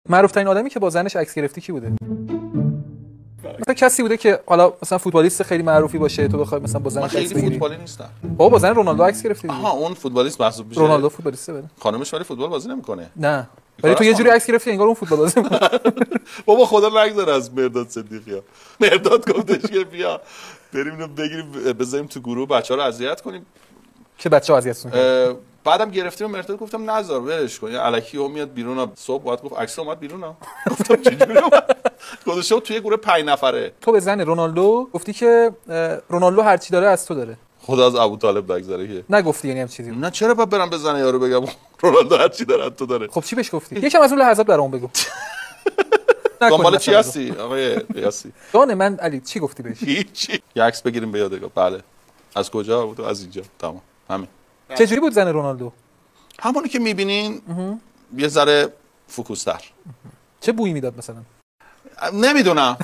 معروف ترین آدمی که با زنش عکس گرفتی کی بوده؟ مثلا کسی بوده که حالا مثلا فوتبالیست خیلی معروفی باشه تو بخوای مثلا با زنش عکس بگیری؟ فوتبالی نیستم. بابا با زن رونالدو عکس گرفتی دیگه. آها اون فوتبالیست محسوب میشه. رونالدو فوتبالیسته بده. خانمش ولی فوتبال بازی نمیکنه. نه. ولی تو یه جوری عکس گرفتی انگار اون فوتبال بازی میکنه. بابا خدا نگذاره از مرداد صدیقیا. مرداد گفتش که بیا بریم اینو بگیریم بذاریم تو گروه بچه‌ها رو اذیت کنیم که بچه‌ها اذیتشون کنن. بعدم گرفتیم مرداد گفتم نذار ولش کن یا الکی او میاد بیرون صبح بعد گفت عکس اومد بیرون گفتم چجوری اومد گذاشته توی گروه 5 نفره. تو به زن رونالدو گفتی که رونالدو هر چی داره از تو داره. خدا از ابوطالب نگذره که نگفتی یعنی هم چیزی نه چرا باید برم به زن یارو بگم رونالدو هر چی داره از تو داره. خب چی بهش گفتی؟ یکم از اون لحظات برام بگو. دنبال چی هستی آقای قیاسی؟ دانه من علی چی گفتی بهش؟ هیچی. یه عکس بگیریم به یادگار. بله از کجا بود؟ از اینجا. تمام همین. چه جوری بود زن رونالدو؟ همونی که میبینین یه ذره فوکوستر. چه بویی میداد مثلا؟ نمیدونم